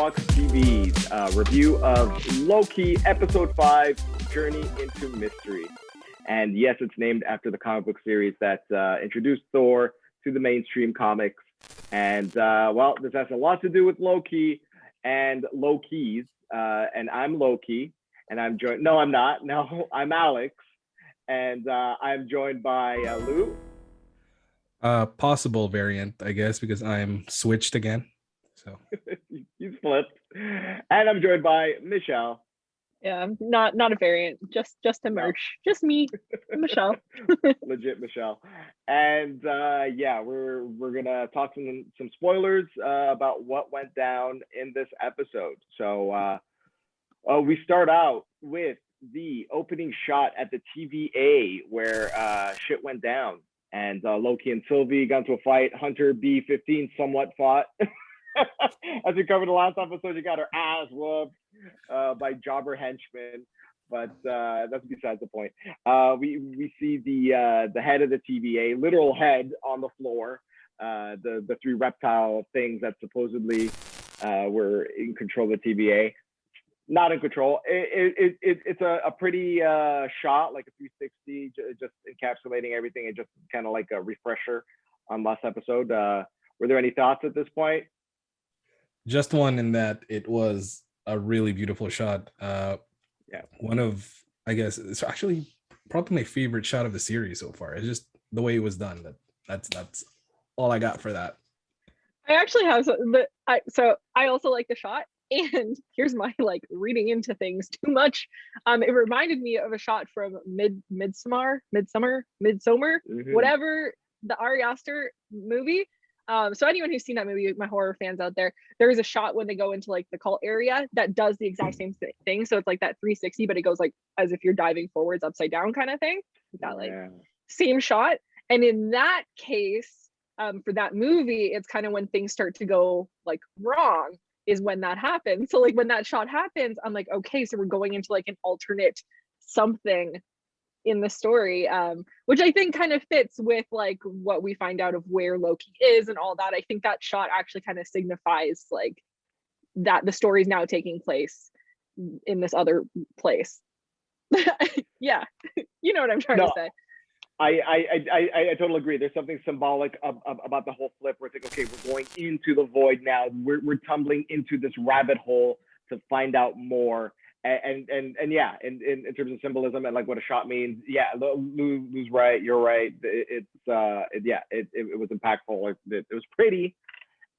Lunchbox TV's review of Loki Episode 5, Journey into Mystery. And yes, it's named after the comic book series that introduced Thor to the mainstream comics. And, well, this has a lot to do with Loki and Lokis. And I'm Loki, and I'm joined... No, I'm not. No, I'm Alex. And I'm joined by Lou. Possible variant, I guess, because I'm switched again. So He's flipped. And I'm joined by Michelle. Yeah, not a variant, just a merch. No. Just me, Michelle. Legit Michelle. And yeah, we're gonna talk some spoilers about what went down in this episode. So we start out with the opening shot at the TVA where shit went down. And Loki and Sylvie got into a fight. Hunter B-15 somewhat fought. As we covered the last episode, she got her ass whooped by jobber henchmen. But that's besides the point. We see the head of the TVA, literal head on the floor. The three reptile things that supposedly were in control of the TVA. Not in control. It's a pretty shot, like a 360, just encapsulating everything, and just kind of like a refresher on last episode. Were there any thoughts at this point? Just one, in that it was a really beautiful shot. Yeah, one of, I guess, it's actually probably my favorite shot of the series so far. It's just the way it was done. That's all I got for that. I actually have so I also like the shot. And here's my reading into things too much. It reminded me of a shot from Midsummer, mm-hmm. whatever, the Ari Aster movie. So anyone who's seen that movie, my horror fans out there is a shot when they go into the cult area that does the exact same thing. So it's like that 360, but it goes as if you're diving forwards upside down kind of thing. That same shot. And in that case, for that movie, it's kind of when things start to go wrong. Is when that happens. So when that shot happens, I'm like, okay, so we're going into an alternate something in the story, which I think kind of fits with what we find out of where Loki is and all that. I think that shot actually kind of signifies that the story is now taking place in this other place. Yeah, you know what I'm trying to say. I totally agree. There's something symbolic about the whole flip where it's okay, we're going into the void now. We're tumbling into this rabbit hole to find out more. And yeah, in terms of symbolism and what a shot means, yeah, Lou's right. You're right. It was impactful. It was pretty,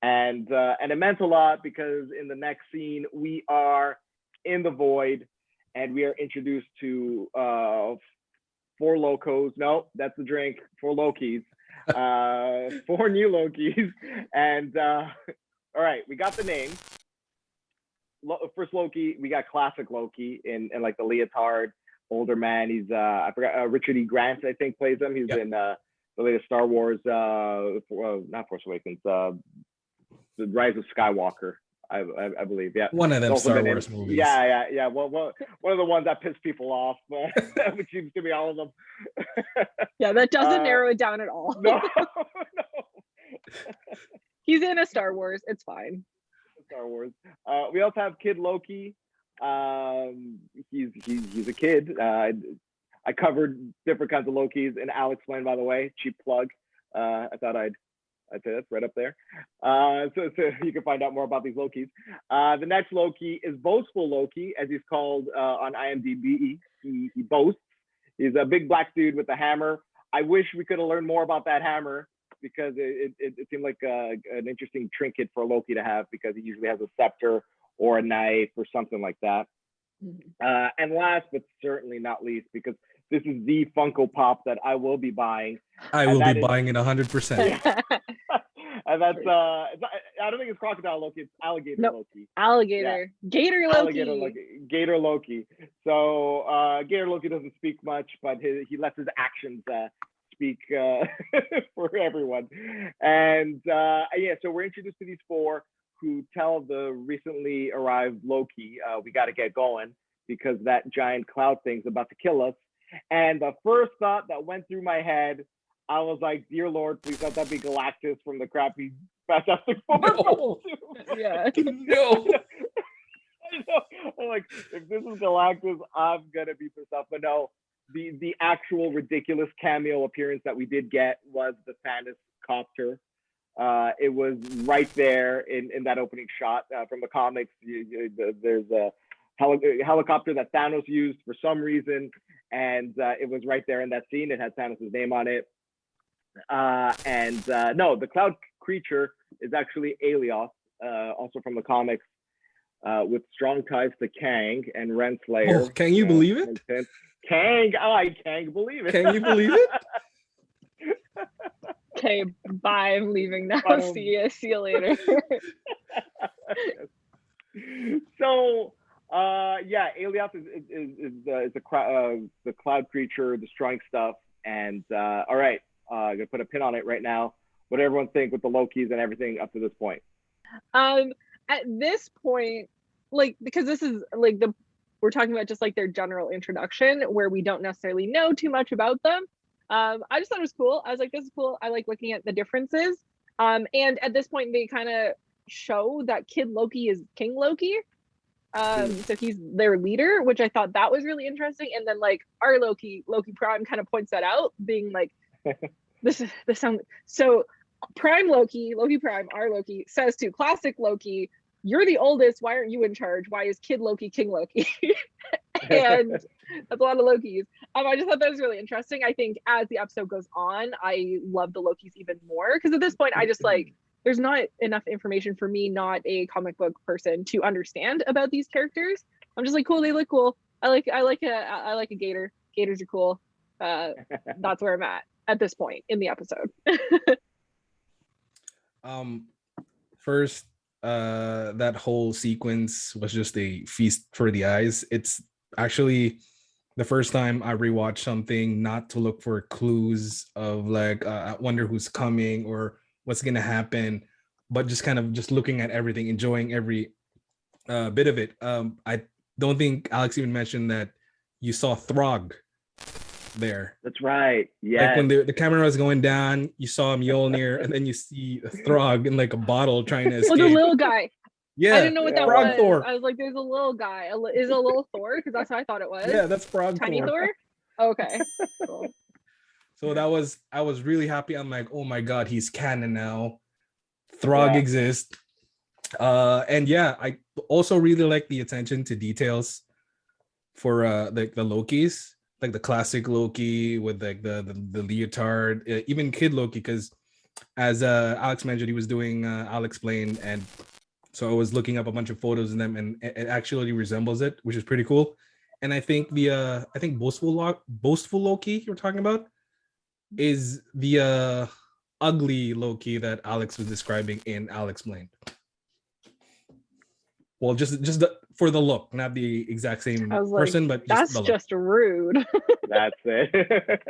and it meant a lot because in the next scene we are in the void, and we are introduced to 4 locos. No, that's the drink. 4 Lokis. 4 new Lokis. And all right, we got the name. First Loki, we got classic Loki in the leotard, older man. He's I forgot, Richard E. Grant, I think, plays him. He's in the latest Star Wars, not Force Awakens, The Rise of Skywalker. I believe, yeah. One of them Star Wars movies. Yeah. Well, one of the ones that piss people off, which seems to be all of them. Yeah, that doesn't narrow it down at all. No. He's in a Star Wars. It's fine. Star Wars. We also have Kid Loki. He's a kid. I covered different kinds of Lokis, and Alex Explained, by the way. Cheap plug. I thought I'd say that's right up there. So you can find out more about these Lokis. The next Loki is Boastful Loki, as he's called on IMDb. He boasts. He's a big black dude with a hammer. I wish we could have learned more about that hammer, because it seemed like an interesting trinket for Loki to have, because he usually has a scepter or a knife or something like that. Mm-hmm. And last but certainly not least, because this is the Funko Pop that I will be buying. I will be buying it 100%. And that's I don't think it's Crocodile Loki, it's Alligator Loki. Alligator. Yeah. Gator Loki. Gator Loki. So Gator Loki doesn't speak much, but he lets his actions speak for everyone. And so we're introduced to these 4 who tell the recently arrived Loki, we got to get going because that giant cloud thing's about to kill us. And the first thought that went through my head, I was like, dear Lord, please let that be Galactus from the crappy Fantastic Four. No. Yeah. No. Like, if this is Galactus, I'm gonna be pissed off. But no, the actual ridiculous cameo appearance that we did get was the Thanos copter. It was right there in that opening shot from the comics. There's a helicopter that Thanos used for some reason, and it was right there in that scene. It had Thanos' name on it. No, the cloud creature is actually Alias, also from the comics, with strong ties to Kang and Renslayer. Oh, can you believe it? Kang, I can't believe it. Can you believe it? Okay, bye. I'm leaving now. See you later. So, yeah, Alias is the cloud creature destroying stuff. And all right, I'm gonna put a pin on it right now. What do everyone think with the Lokis and everything up to this point? At this point, like, because this is like we're talking about just like their general introduction where we don't necessarily know too much about them. I just thought it was cool. I was like, this is cool. I like looking at the differences. And at this point, they kind of show that Kid Loki is King Loki. So he's their leader, which I thought that was really interesting. And then like our Loki Prime kind of points that out, being like, this sounds so. Prime Loki Prime, our Loki says to classic Loki, "You're the oldest. Why aren't you in charge? Why is Kid Loki King Loki?" And that's a lot of Lokis. I just thought that was really interesting. I think as the episode goes on, I love the Lokis even more because at this point, I just like there's not enough information for me, not a comic book person, to understand about these characters. I'm just like, cool. They look cool. I like a gator. Gators are cool. That's where I'm at this point in the episode. First, that whole sequence was just a feast for the eyes. It's actually the first time I rewatched something not to look for clues of like I wonder who's coming or what's gonna happen, but just kind of just looking at everything, enjoying every bit of it. I don't think Alex even mentioned that you saw Throg there. That's right. Yeah. Like when the camera was going down, you saw Mjolnir, and then you see a Throg in like a bottle trying to escape. Oh, the little guy. Yeah. I didn't know what that Frog was. Thor. I was like, there's a little guy. Is it a little Thor? Because that's what I thought it was. Yeah, that's Frog Tiny Thor. Okay. Cool. So I was really happy. I'm like, oh my god, he's canon now. Throg exists. And yeah, I also really like the attention to details for the Lokis. Like the classic Loki with like the leotard, even Kid Loki, because as Alex mentioned, he was doing I'll explain, and so I was looking up a bunch of photos of them, and it actually resembles it, which is pretty cool. And I think boastful Loki you're talking about is the ugly Loki that Alex was describing in I'll explain. Well, just for the look, not the exact same person, but that's just rude. That's it.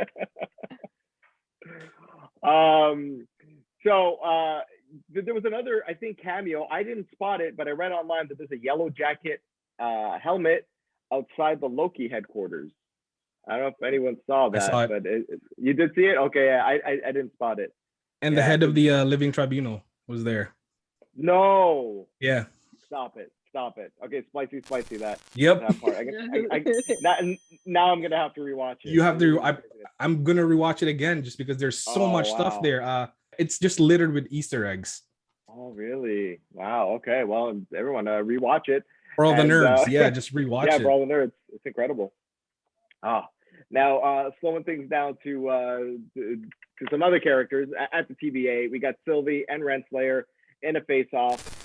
So there was another, I think, cameo. I didn't spot it, but I read online that there's a yellow jacket helmet outside the Loki headquarters. I don't know if anyone saw that, but you did see it? Okay, yeah, I didn't spot it. And the head of the Living Tribunal was there. No. Yeah. Stop it. Okay, spicy that. Yep. That part. Now I'm gonna have to rewatch it. You have to. I'm gonna rewatch it again just because there's so much stuff there. It's just littered with Easter eggs. Oh really? Wow. Okay. Well, everyone, rewatch it. For all the nerds, just rewatch it. Yeah, for all the nerds, it's incredible. Now slowing things down to some other characters at the TVA. We got Sylvie and Renslayer in a face-off.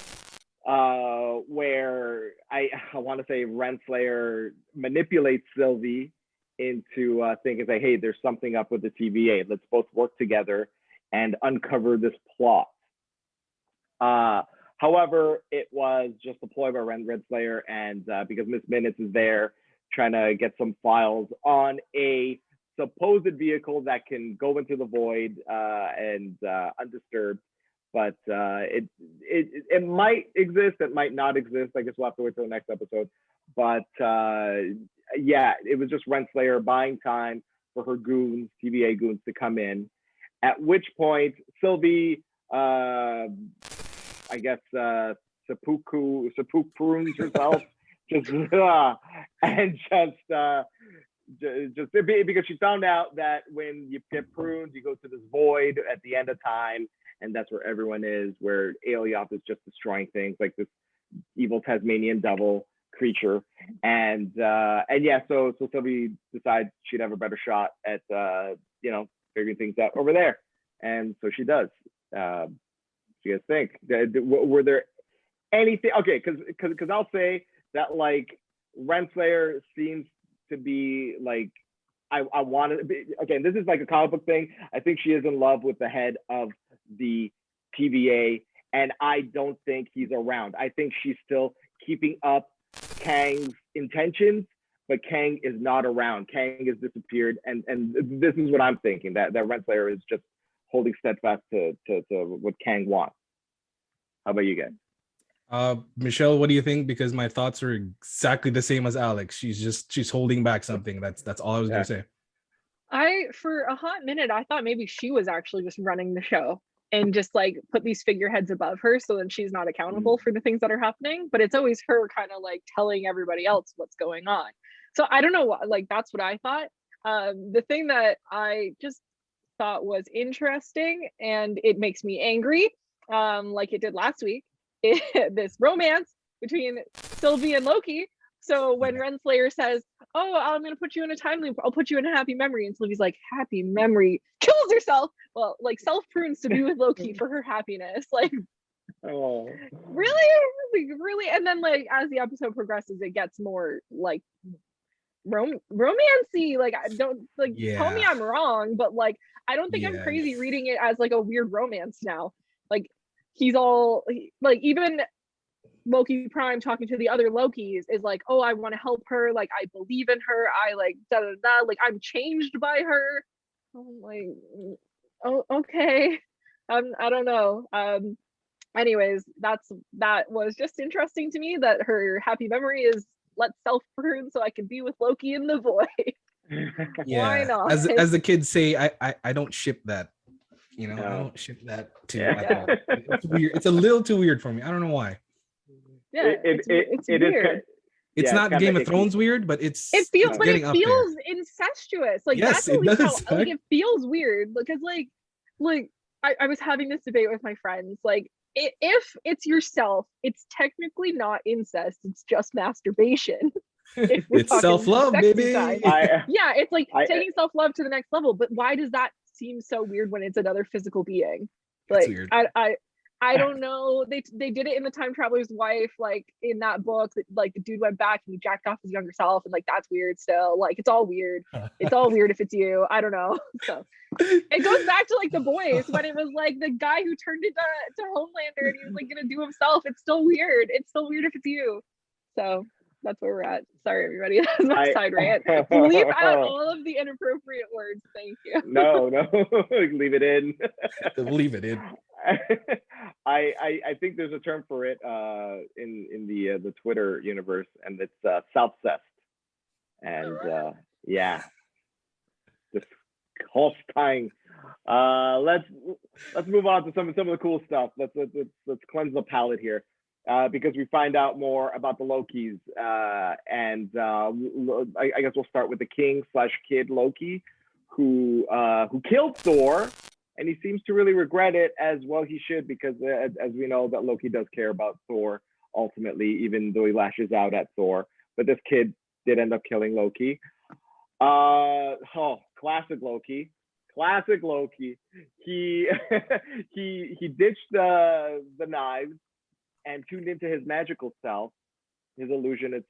Where I want to say Renslayer manipulates Sylvie into thinking, like, hey, there's something up with the TVA. Let's both work together and uncover this plot. However, it was just a ploy by Renslayer, and because Miss Minutes is there trying to get some files on a supposed vehicle that can go into the void and undisturbed. But it might exist, it might not exist. I guess we'll have to wait till the next episode. But yeah, it was just Renslayer buying time for her goons, TVA goons, to come in. At which point, Sylvie, I guess, seppuku prunes herself just and just because she found out that when you get pruned, you go to this void at the end of time, and that's where everyone is. Where Aelioth is just destroying things, like this evil Tasmanian devil creature, and yeah, so Sylvie decides she'd have a better shot at figuring things out over there, and so she does. What do you guys think? Were there anything? Okay, because I'll say that like Renslayer seems to be like I wanted. Again, this is like a comic book thing. I think she is in love with the head of the TVA, and I don't think he's around. I think she's still keeping up Kang's intentions, but Kang is not around. Kang has disappeared, and this is what I'm thinking, that Renslayer is just holding steadfast to what Kang wants. How about you guys? Michelle, what do you think? Because my thoughts are exactly the same as Alex. She's holding back something. That's all I was gonna say. For a hot minute, I thought maybe she was actually just running the show and just like put these figureheads above her so that she's not accountable for the things that are happening. But it's always her kind of like telling everybody else what's going on. So I don't know what, like, that's what I thought. The thing that I just thought was interesting, and it makes me angry, like it did last week, this romance between Sylvie and Loki. So when Renslayer says, "Oh, I'm gonna put you in a time loop. I'll put you in a happy memory," and Sylvie's like, "Happy memory," kills herself. Well, like self prunes to be with Loki for her happiness. Like, oh, really. And then like as the episode progresses, it gets more like romancy. Like, I don't like tell me I'm wrong, but like I don't think I'm crazy reading it as like a weird romance now. Like he's all like, even Loki Prime talking to the other Lokis is like, "Oh, I want to help her. Like, I believe in her. I like da da da. Like, I'm changed by her." I'm like, oh, okay. I don't know. Anyways, that was just interesting to me, that her happy memory is let's self prune so I can be with Loki in the void. Why not? As the kids say, I don't ship that. I don't ship that too at all. It's weird. It's a little too weird for me. I don't know why. Yeah, it's weird. It's not Game of Thrones weird, but it feels incestuous. Like, yes, that's at least how, like, it feels weird, because like I was having this debate with my friends. Like, if it's yourself, it's technically not incest. It's just masturbation. It's self-love, baby. Yeah, it's like taking self-love to the next level. But why does that seem so weird when it's another physical being? Like, weird. I don't know. They did it in The Time Traveler's Wife, like in that book, like the dude went back and he jacked off his younger self, and like that's weird still. Like, it's all weird. It's all weird if it's you. I don't know. So it goes back to like The Boys, when it was like the guy who turned into Homelander and he was like gonna do himself. It's still weird. It's still weird if it's you. So that's where we're at. Sorry, everybody. That's my side rant. Leave out all of the inappropriate words. Thank you. No, leave it in. Leave it in. I think there's a term for it in the Twitter universe, and it's self-cessed. And yeah, just Holstein. Let's move on to some of the cool stuff. Let's cleanse the palate here. Because we find out more about the Lokis, and I guess we'll start with the king/kid Loki, who killed Thor, and he seems to really regret it, as well he should, because as we know, that Loki does care about Thor ultimately, even though he lashes out at Thor. But this kid did end up killing Loki. Classic Loki. He he ditched the knives and tuned into his magical self, his illusionist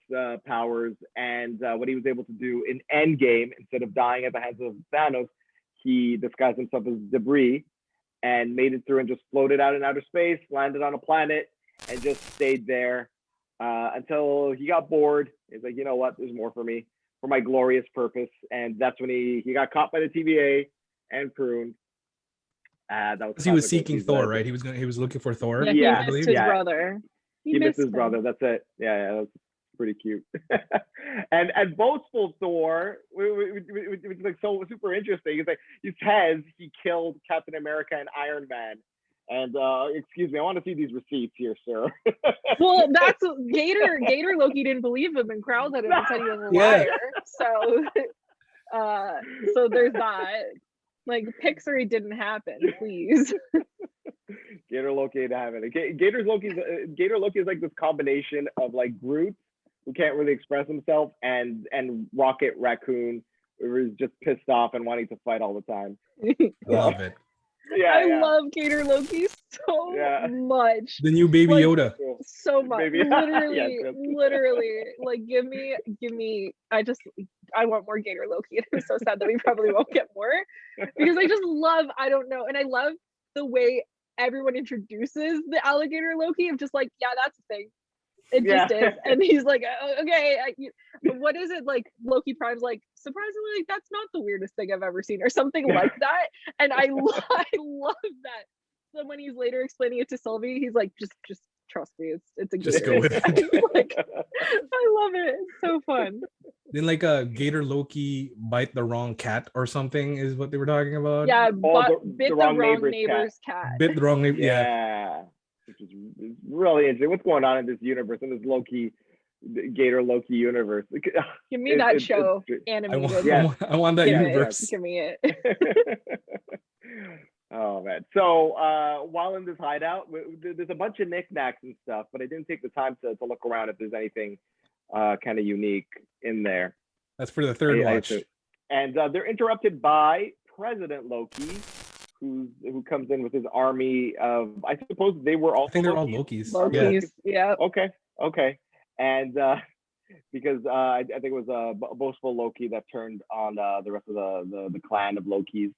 powers, and what he was able to do in Endgame, instead of dying at the hands of Thanos, he disguised himself as debris and made it through and just floated out in outer space, landed on a planet, and just stayed there until he got bored. He's like, you know what, there's more for me, for my glorious purpose. And that's when he got caught by the TVA and pruned. That was he was seeking Thor, right? He was looking for Thor. Yeah, he missed his brother. He missed his brother. That's it. Yeah, that's pretty cute. and boastful Thor, which is like so super interesting. It's like he says he killed Captain America and Iron Man, And excuse me, I want to see these receipts here, sir. Well, that's Gator Loki didn't believe him and growled at him and said he was a Yeah. liar. So there's that. Like, Pixar didn't happen, please. Gator Loki ain't having it. Gator Loki is like this combination of like Groot, who can't really express himself, and Rocket Raccoon, who is just pissed off and wanting to fight all the time. Love it. Yeah, I love Gator Loki so much. The new Baby Like, Yoda. So much. Baby. Literally, Yes. literally. Like, give me. I want more Gator Loki. And I'm so sad that we probably won't get more, because I just love. I don't know, and I love the way everyone introduces the alligator Loki of just like, yeah, that's a thing. It just is. And he's like, okay, what is it, like Loki Prime's like, surprisingly, like, that's not the weirdest thing I've ever seen, or something like that. And I love that. So when he's later explaining it to Sylvie, he's like, just trust me, it's a Just gator. go with it. Like, I love it. It's so fun. Then like a Gator Loki bite the wrong cat or something is what they were talking about. Yeah, the bit the wrong wrong neighbor's neighbor's cat. Bit the wrong neighbor. Yeah. Yeah. Which is really interesting. What's going on in this universe, in this Gator Loki universe? Give me that show animated. I want that Give universe. Give me it. Oh man. So while in this hideout, there's a bunch of knickknacks and stuff, but I didn't take the time to look around if there's anything kind of unique in there. That's for the third watch. And they're interrupted by President Loki, who comes in with his army of, I suppose they were all. I think they're all Lokis. Yeah. Okay. And because I think it was a boastful Loki that turned on the rest of the clan of Lokis.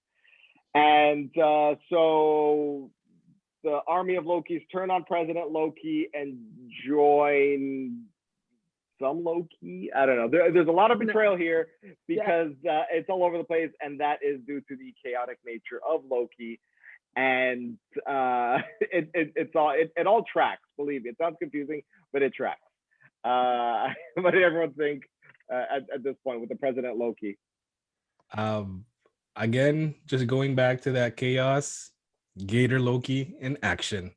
And so the army of Lokis turn on President Loki and join some Loki. I don't know. There's a lot of betrayal here because it's all over the place, and that is due to the chaotic nature of Loki. And it all tracks. Believe me, it sounds confusing, but it tracks. What did everyone think at this point with the President Loki? Again, just going back to that chaos, Gator Loki in action.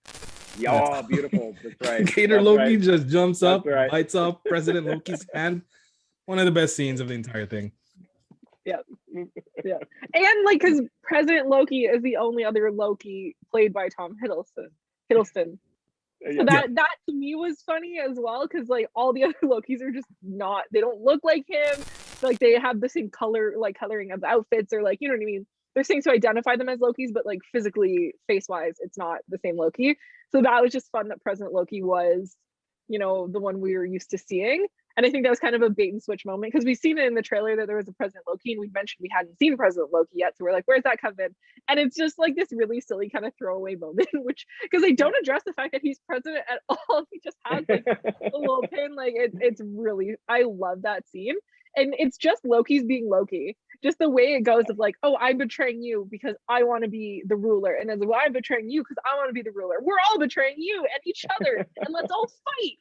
Yeah, beautiful. That's right. Gator Loki just jumps up, bites off President Loki's hand. One of the best scenes of the entire thing. Yeah. And like, because President Loki is the only other Loki played by Tom Hiddleston. So that to me was funny as well, because like all the other Lokis are just not, they don't look like him. Like they have the same coloring of outfits, or like, you know what I mean? There's things to identify them as Lokis, but like physically, face-wise, it's not the same Loki. So that was just fun that President Loki was, the one we were used to seeing. And I think that was kind of a bait and switch moment, because we've seen it in the trailer that there was a President Loki, and we mentioned we hadn't seen President Loki yet. So we're like, where's that come in? And it's just like this really silly kind of throwaway moment, which, because they don't address the fact that he's president at all. He just has like a little pin. Like it's really, I love that scene. And it's just Loki's being Loki. Just the way it goes of like, oh, I'm betraying you because I want to be the ruler. And as well, I'm betraying you because I want to be the ruler. We're all betraying you and each other. And let's all fight.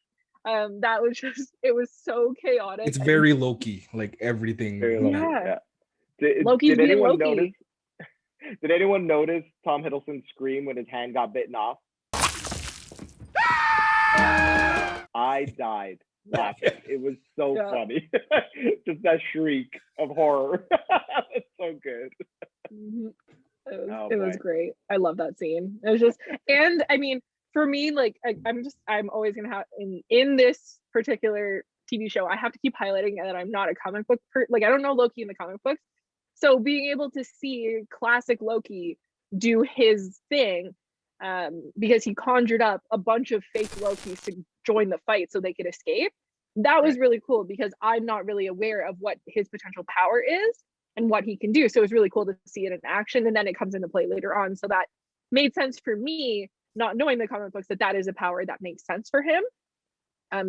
That was just, it was so chaotic. It's very Loki, like everything. Yeah. Loki's being Loki. Did anyone notice Tom Hiddleston's scream when his hand got bitten off? I died laughing. It was so funny. Just that shriek of horror. It's so good. Mm-hmm. It was great. I love that scene. It was just, and I mean, for me, like I'm always gonna have in this particular TV show, I have to keep highlighting that I'm not a comic book like I don't know Loki in the comic books. So being able to see classic Loki do his thing, because he conjured up a bunch of fake Lokis to join the fight so they could escape. That was really cool, because I'm not really aware of what his potential power is and what he can do. So it's really cool to see it in action, and then it comes into play later on. So that made sense for me, not knowing the comic books, that is a power that makes sense for him,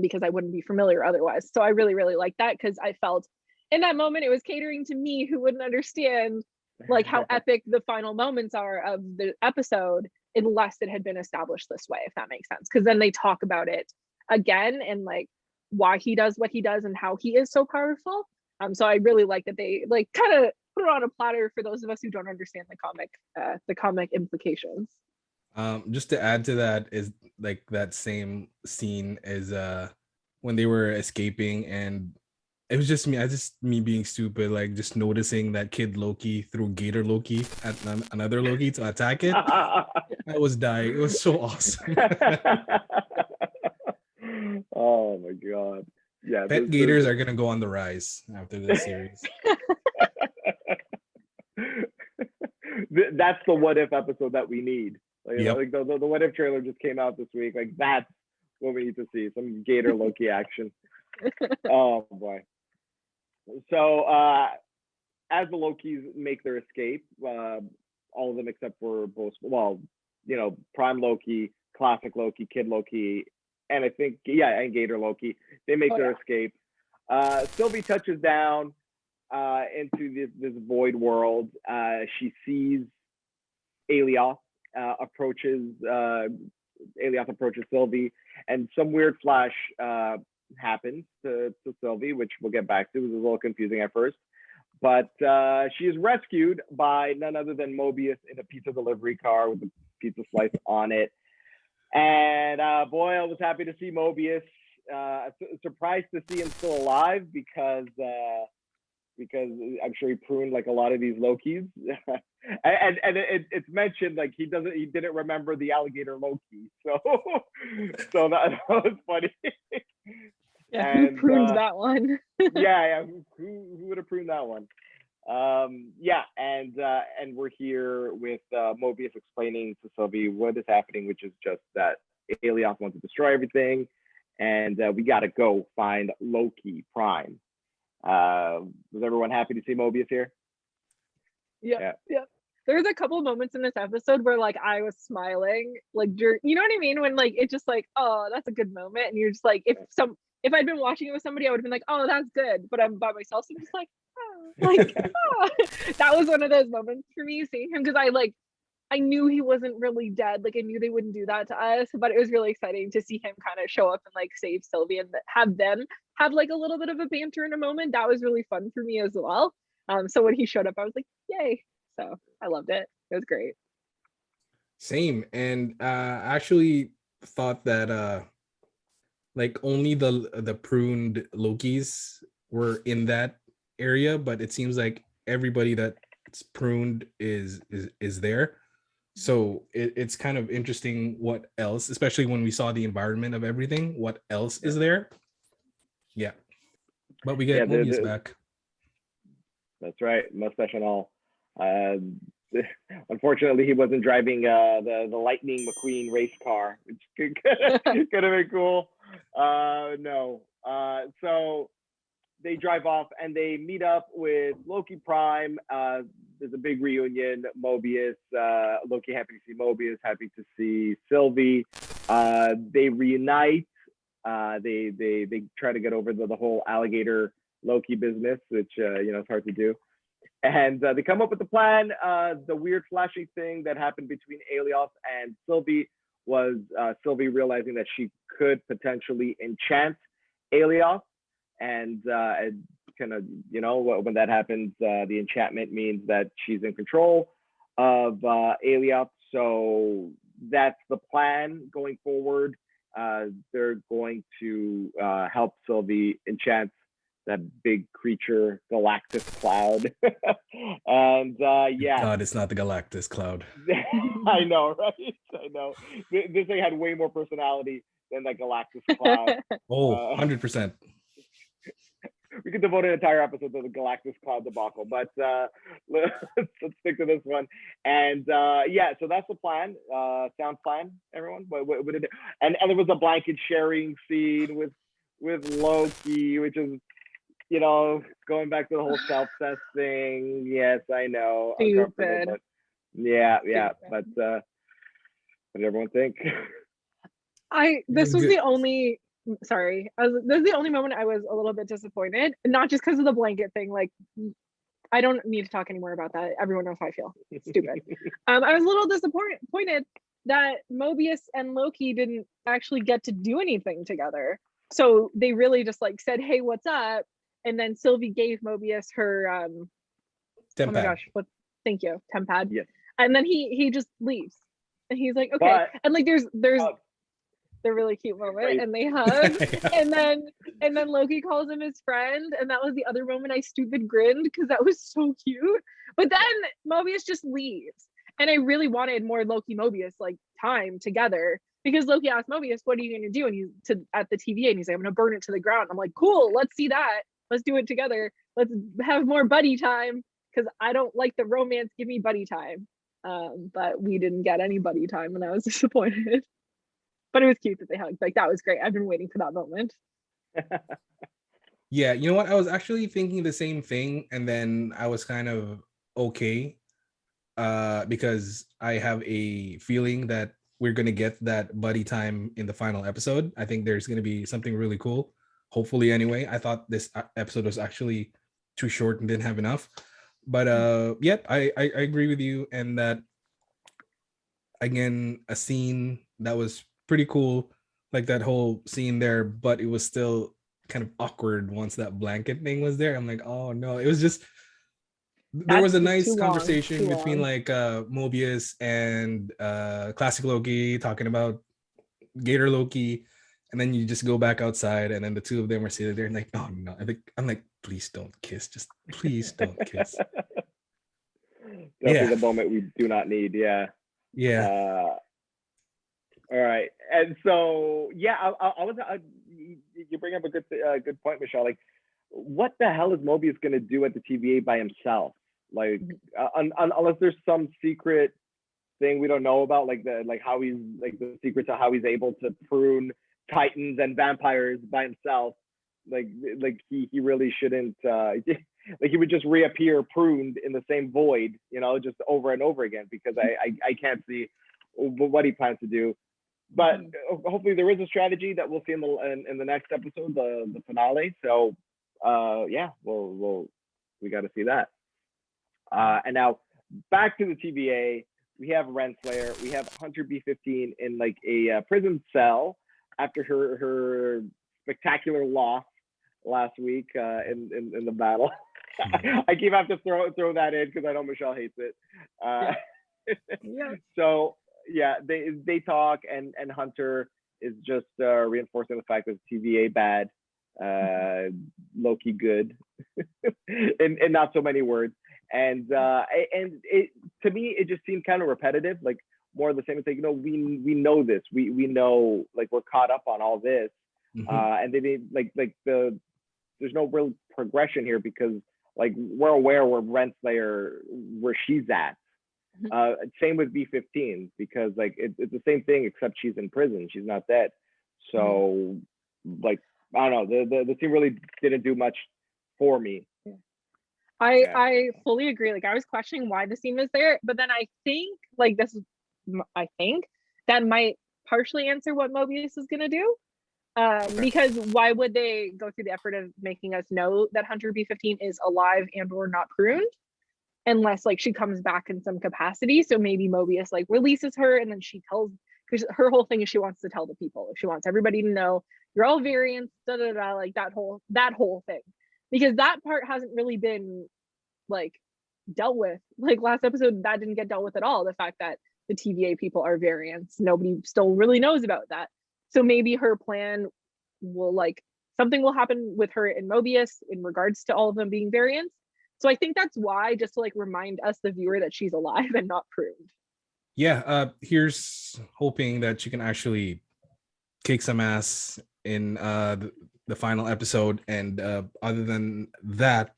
because I wouldn't be familiar otherwise. So I really, really like that, because I felt in that moment it was catering to me, who wouldn't understand like how epic the final moments are of the episode unless it had been established this way, if that makes sense. Because then they talk about it again and like why he does what he does and how he is so powerful. So I really like that they like kind of put it on a platter for those of us who don't understand the comic implications. Just to add to that is like that same scene is when they were escaping, and it was just me being stupid, like just noticing that kid Loki threw Gator Loki at another Loki to attack it. I was dying. It was so awesome. Oh my god. Yeah, Pet gators are gonna go on the rise after this series. That's the what if episode that we need. Like, Yep. like the what if trailer just came out this week. Like that's what we need to see. Some Gator Loki action. Oh boy. So as the Lokis make their escape, all of them except for both, well, Prime Loki, Classic Loki, Kid Loki, and I think and Gator Loki, they make their escape. Sylvie touches down into this void world. She sees Alioth approaches Sylvie, and some weird flash happens to Sylvie, which we'll get back to. It was a little confusing at first, but she is rescued by none other than Mobius in a pizza delivery car with a pizza slice on it. And boy, I was happy to see Mobius. Surprised to see him still alive because I'm sure he pruned like a lot of these Lokis. and it's mentioned like he didn't remember the alligator Loki, so that was funny. Yeah, who pruned that one? yeah, who would have pruned that one? And we're here with Mobius explaining to Sylvie what is happening, which is just that Alioth wants to destroy everything, and we got to go find Loki Prime. Was everyone happy to see Mobius here? Yeah. There's a couple moments in this episode where like I was smiling, like you know what I mean, when like it's just like, oh, that's a good moment, and you're just like, if I'd been watching it with somebody, I would have been like, oh, that's good, but I'm by myself, so I'm just like, oh, like oh. That was one of those moments for me seeing him, because I knew he wasn't really dead, like I knew they wouldn't do that to us, but it was really exciting to see him kind of show up and like save Sylvie and have them have like a little bit of a banter in a moment. That was really fun for me as well. So when he showed up, I was like, yay. So I loved it. It was great. Same. And actually thought that like only the pruned Lokis were in that area, but it seems like everybody that's pruned is there. So it's kind of interesting what else, especially when we saw the environment of everything, what else is there. Yeah. But we get Mobius back. That's right, mustache and all. Unfortunately, he wasn't driving the Lightning McQueen race car, which could have been cool. No. So they drive off and they meet up with Loki Prime. There's a big reunion. Mobius, Loki happy to see Mobius, happy to see Sylvie. They reunite. They try to get over the whole alligator Loki business, which it's hard to do. And they come up with the plan. The weird flashing thing that happened between Alioth and Sylvie was Sylvie realizing that she could potentially enchant Alioth, and kind of, when that happens, the enchantment means that she's in control of Alioth. So that's the plan going forward. They're going to help Sylvie enchant that big creature, Galactus Cloud. And God, it's not the Galactus Cloud. I know, right? I know. This thing had way more personality than that Galactus Cloud. 100%. We could devote an entire episode to the Galactus Cloud debacle, but let's stick to this one. And so that's the plan. Sounds fine, everyone? What did it? And there was a blanket sharing scene with Loki, which is, going back to the whole self-cess thing. Yes, I know. Stupid. But yeah. But what did everyone think? This was the only moment I was a little bit disappointed, not just because of the blanket thing. Like, I don't need to talk anymore about that. Everyone knows how I feel. Stupid. I was a little disappointed that Mobius and Loki didn't actually get to do anything together. So they really just like said, "Hey, what's up?" And then Sylvie gave Mobius her Tempad. oh my gosh, thank you, Tempad. Yes. And then he just leaves. And he's like, okay. But And like there's uh, the really cute moment right. and they hug. Yeah. and then Loki calls him his friend. And that was the other moment I stupid grinned because that was so cute. But then Mobius just leaves. And I really wanted more Loki Mobius like time together because Loki asked Mobius, what are you going to do? And he's at the TVA and he's like, I'm going to burn it to the ground. I'm like, cool, let's see that. Let's do it together. Let's have more buddy time because I don't like the romance. Give me buddy time. But we didn't get any buddy time and I was disappointed. But it was cute that they hugged. Like that was great. I've been waiting for that moment. Yeah, you know what? I was actually thinking the same thing, and then I was kind of okay, because I have a feeling that we're gonna get that buddy time in the final episode. I think there's gonna be something really cool. Hopefully, anyway. I thought this episode was actually too short and didn't have enough. But yeah, I agree with you, and that again, a scene that was pretty cool, like that whole scene there, but it was still kind of awkward once that blanket thing was there. I'm like, oh no, it was just there was a nice conversation between like Mobius and classic Loki talking about Gator Loki, and then you just go back outside and then the two of them are sitting there and like, oh no, I'm like, please don't kiss, just please don't kiss. Definitely the moment we do not need. Yeah. All right, and so yeah, I was you bring up a good point, Michelle. Like, what the hell is Mobius gonna do at the TVA by himself? Like, unless there's some secret thing we don't know about, like how he's like the secret to how he's able to prune titans and vampires by himself. Like he really shouldn't. Like he would just reappear pruned in the same void, you know, just over and over again. Because I can't see what he plans to do. But hopefully there is a strategy that we'll see in the next episode, the finale. So yeah, we got to see that. And now back to the TVA. We have Renslayer. We have Hunter B-15 in like a prison cell after her spectacular loss last week in the battle. I keep having to throw that in because I know Michelle hates it. Yeah. So yeah, they talk and Hunter is just reinforcing the fact that TVA bad, Loki good, in not so many words. And it, to me, it just seemed kind of repetitive, like more of the same. It's like, you know, we know this, we know, like we're caught up on all this, and they didn't like there's no real progression here because like we're aware where Renslayer where she's at. Same with B-15 because like it's the same thing except she's in prison, she's not dead. So like I don't know, the scene really didn't do much for me. I fully agree. Like I was questioning why the scene was there, but then I think like I think that might partially answer what Mobius is gonna do. Because why would they go through the effort of making us know that Hunter B-15 is alive and or not pruned unless like she comes back in some capacity? So maybe Mobius like releases her and then she tells, because her whole thing is she wants to tell the people, she wants everybody to know you're all variants, like that whole thing, because that part hasn't really been like dealt with. Like last episode that didn't get dealt with at all, the fact that the TVA people are variants. Nobody still really knows about that. So maybe her plan will like something will happen with her and Mobius in regards to all of them being variants. So I think that's why, just to like remind us, the viewer, that she's alive and not pruned. Yeah, here's hoping that she can actually kick some ass in the final episode. And other than that,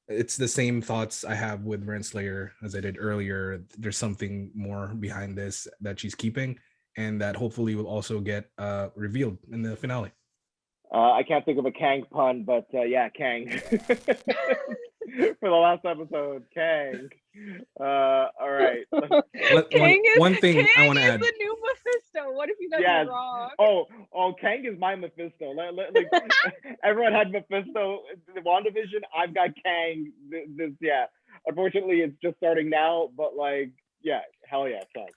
it's the same thoughts I have with Renslayer as I did earlier. There's something more behind this that she's keeping, and that hopefully will also get revealed in the finale. I can't think of a Kang pun, but yeah, Kang. For the last episode, Kang. All right. One thing I want to add. The new Mephisto. What if you guys are wrong? Oh, Kang is my Mephisto. Like everyone had Mephisto in WandaVision. I've got Kang. This yeah. Unfortunately, it's just starting now, but like, yeah, hell yeah, Kang.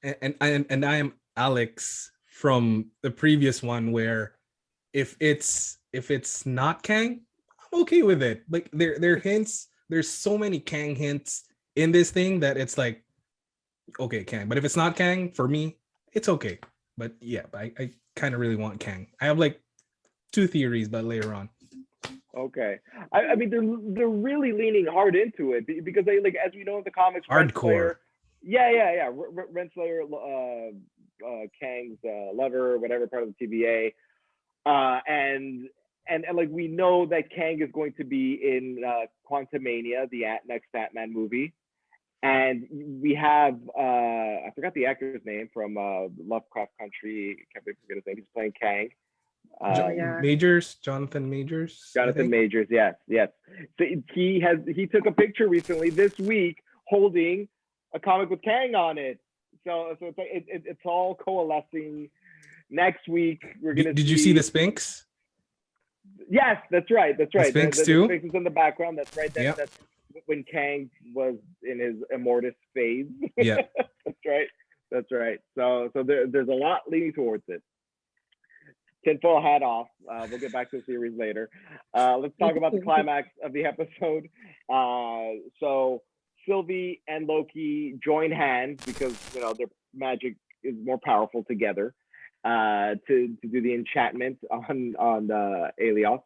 and I am Alex from the previous one, where if it's not Kang, I'm okay with it. Like there are hints. There's so many Kang hints in this thing that it's like, okay, Kang. But if it's not Kang, for me, it's okay. But yeah, I kind of really want Kang. I have like 2 theories, but later on. Okay. I mean, they're really leaning hard into it because they, like, as we know in the comics, Hardcore. Renslayer, Kang's lover, whatever, part of the TVA, and like we know that Kang is going to be in Quantumania, the next Ant-Man movie, and we have I forgot the actor's name from Lovecraft Country. Can't forget his name. He's playing Kang. Jonathan Majors. Jonathan Majors, yes. So he took a picture recently this week holding a comic with Kang on it. So it's all coalescing. Next week we're gonna. Did you see the Sphinx? Yes, that's right. The Sphinx too. The Sphinx is in the background. That's right. That's when Kang was in his Immortus phase. Yeah, that's right. So there's a lot leaning towards it. Tinfoil hat off. We'll get back to the series later. Let's talk about the climax of the episode. So Sylvie and Loki join hands because their magic is more powerful together to do the enchantment on Alios.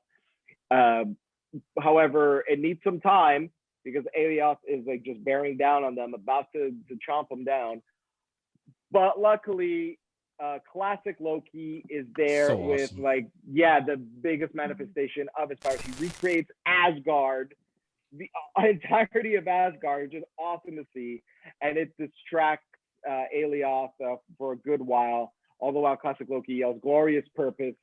However, it needs some time because Alios is like just bearing down on them, about to chomp them down. But luckily, classic Loki is there so with awesome. the biggest manifestation of his powers. He recreates Asgard, the entirety of Asgard, which is awesome to see, and it distracts Alios for a good while. All the while, classic Loki yells "glorious purpose,"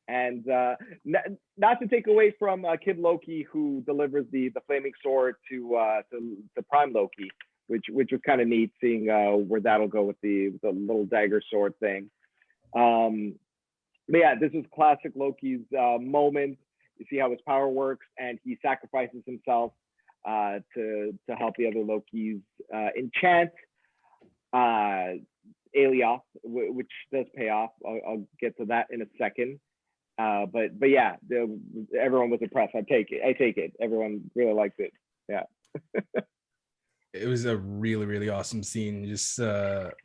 and not to take away from Kid Loki, who delivers the flaming sword to Prime Loki. Which was kind of neat, seeing where that'll go with the little dagger sword thing. But yeah, this is classic Loki's moment. You see how his power works, and he sacrifices himself to help the other Lokis enchant Alios, which does pay off. I'll get to that in a second. But yeah, everyone was impressed. I take it. Everyone really liked it. Yeah. It was a really, really awesome scene, just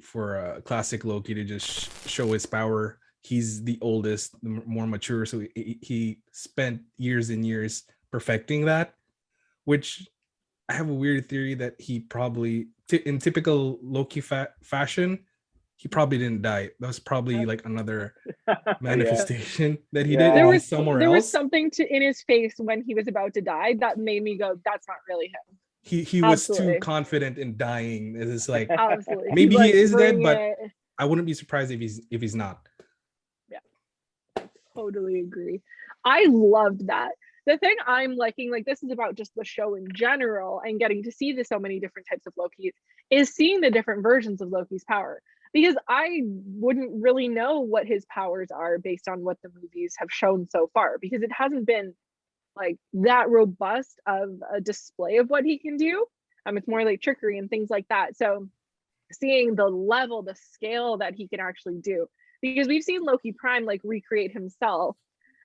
for classic Loki to just show his power. He's the oldest, more mature, so he spent years and years perfecting that, which I have a weird theory that he probably, in typical Loki fashion, he probably didn't die. That was probably like another manifestation that he did. There was somewhere else. There was something in his face when he was about to die that made me go, that's not really him. He was too confident in dying. It's like absolutely maybe he is dead, but I wouldn't be surprised if he's not. Yeah, totally agree. I loved that. The thing I'm liking, like, this is about just the show in general and getting to see so many different types of Lokis, is seeing the different versions of Loki's power, because I wouldn't really know what his powers are based on what the movies have shown so far, because it hasn't been like that robust of a display of what he can do. It's more like trickery and things like that. So seeing the level, the scale that he can actually do, because we've seen Loki Prime like recreate himself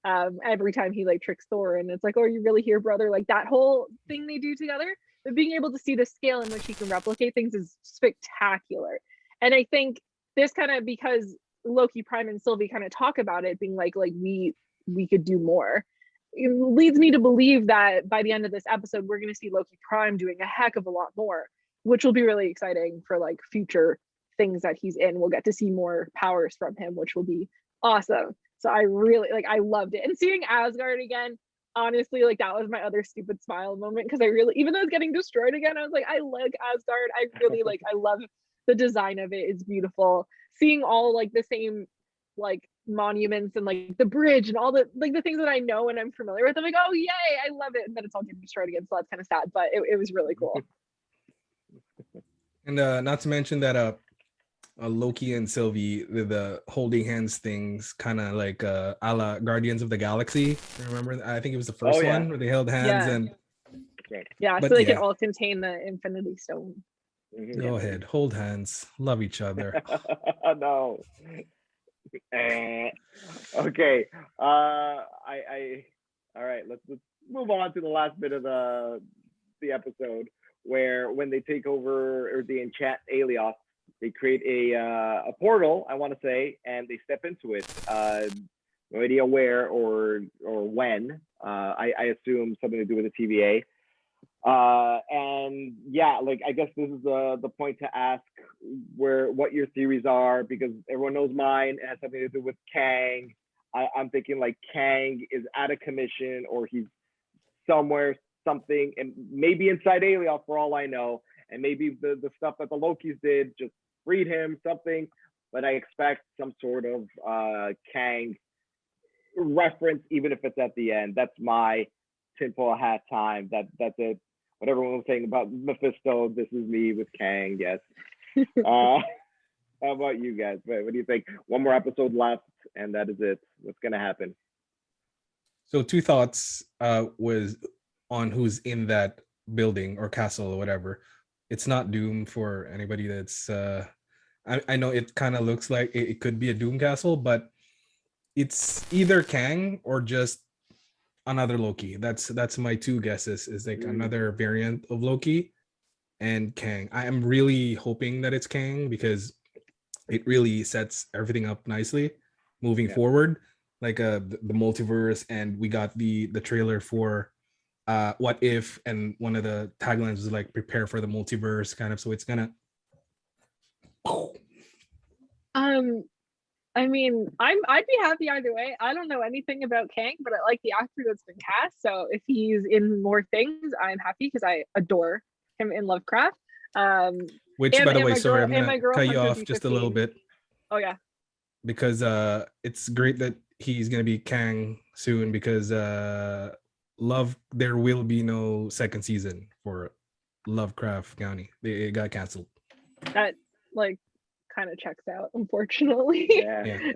every time he like tricks Thor, and it's like, oh, are you really here, brother? Like that whole thing they do together. But being able to see the scale in which he can replicate things is spectacular. And I think this kind of, because Loki Prime and Sylvie kind of talk about it being like we could do more, it leads me to believe that by the end of this episode, we're going to see Loki Prime doing a heck of a lot more, which will be really exciting for like future things that he's in. We'll get to see more powers from him, which will be awesome. So I really I loved it. And seeing Asgard again, honestly, like that was my other stupid smile moment, because I really, even though it's getting destroyed again, I was like, I like Asgard. I really I love the design of it. It's beautiful. Seeing all like the same like monuments and like the bridge and all the the things that I know and I'm familiar with, I'm like, oh yay, I love it. And then it's all getting destroyed again, so that's kind of sad, but it was really cool. And not to mention that Loki and Sylvie, the holding hands things, kind of like a la Guardians of the Galaxy. Remember, I think it was the first one where they held hands and so they can all contain the Infinity Stone. Go ahead, hold hands, love each other. No. Okay. All right. Let's move on to the last bit of the episode, where when they take over or they enchant Alios, they create a portal, I want to say, and they step into it. No idea where or when. I assume something to do with the TVA. And yeah, like I guess this is the point to ask what your theories are, because everyone knows mine. It has something to do with Kang. I'm thinking like Kang is out of commission, or he's somewhere, something, and maybe inside Alien for all I know, and maybe the stuff that the Lokis did just freed him, something. But I expect some sort of Kang reference, even if it's at the end. That's my tinfoil hat time. That's it. What everyone was saying about Mephisto, this is me with Kang. Yes. How about you guys? What do you think? One more episode left, and that is it. What's gonna happen? So 2 thoughts was on who's in that building or castle or whatever. It's not Doom, for anybody that's I know it kind of looks like it could be a Doom castle, but it's either Kang or just another Loki. That's my 2 guesses, is like another variant of Loki and Kang. I am really hoping that it's Kang, because it really sets everything up nicely moving forward, like the multiverse. And we got the trailer for What If, and one of the taglines was like prepare for the multiverse, kind of. So it's gonna I mean, I'd be happy either way. I don't know anything about Kang, but I like the actor that's been cast. So if he's in more things, I'm happy, because I adore him in Lovecraft. Which, by the way, sorry, I'm gonna cut you off just a little bit. Oh yeah. Because it's great that he's gonna be Kang soon, because there will be no second season for Lovecraft County. It got canceled. That like kind of checks out, unfortunately. Yeah.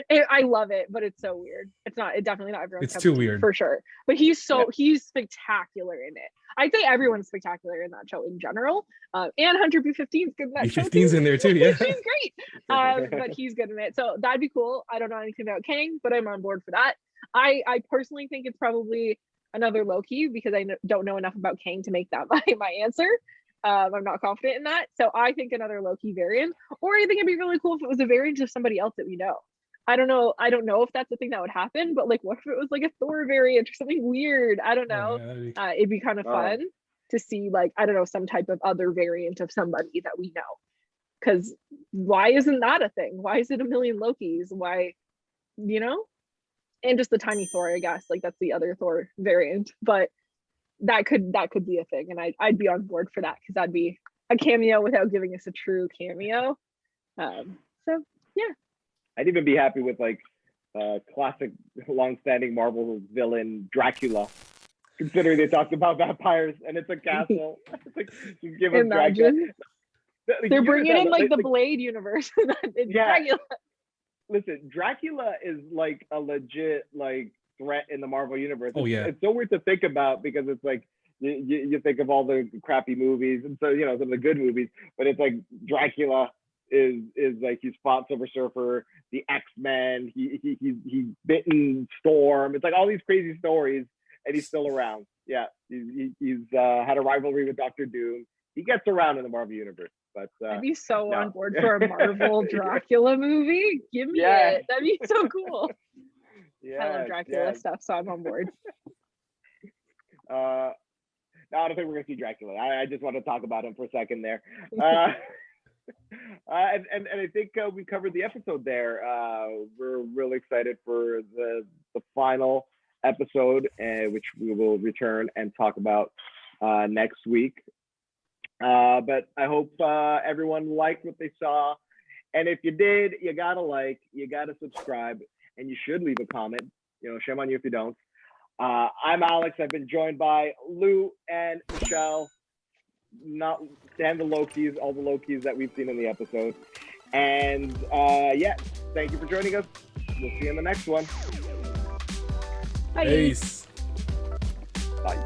I love it, but it's so weird. It's definitely not everyone's. It's too weird for sure. But he's spectacular in it. I'd say everyone's spectacular in that show in general. And Hunter B-15 is good in that show. B-15's in there too, yeah. She's great. But he's good in it. So that'd be cool. I don't know anything about Kang, but I'm on board for that. I personally think it's probably another Loki, because I don't know enough about Kang to make that my answer. I'm not confident in that. So I think another Loki variant, or I think it'd be really cool if it was a variant of somebody else that we know. I don't know if that's the thing that would happen, but like, what if it was like a Thor variant or something weird? I don't know. It'd be kind of fun to see, like, I don't know, some type of other variant of somebody that we know. Because why isn't that a thing? Why is it a million Lokis? Why, you know? And just the tiny Thor, I guess. Like, that's the other Thor variant. But that could be a thing, and I'd be on board for that, because that'd be a cameo without giving us a true cameo. So yeah, I'd even be happy with like classic long-standing Marvel villain Dracula, considering they talked about vampires and it's a castle. It's like, just give us Dracula. They're bringing in like the Blade universe. Dracula. Listen, Dracula is like a legit like threat in the Marvel universe. It's so weird to think about, because it's like you think of all the crappy movies, and so some of the good movies, but it's like Dracula is like, he's fought Silver Surfer, the X-Men, he's bitten Storm. It's like all these crazy stories, and he's still around. Yeah, he's had a rivalry with Doctor Doom. He gets around in the Marvel universe. But I'd be so on board for a Marvel Dracula movie. Give me it. That'd be so cool. I love Dracula stuff, so I'm on board. No, I don't think we're gonna see Dracula. I just want to talk about him for a second there. And I think we covered the episode there. We're really excited for the final episode, which we will return and talk about next week. But I hope everyone liked what they saw. And if you did, you gotta like, you gotta subscribe, and you should leave a comment. Shame on you if you don't. I'm Alex. I've been joined by Lou and Michelle, and the Lokis, all the Lokis that we've seen in the episode. And thank you for joining us. We'll see you in the next one. Bye. Peace. Bye.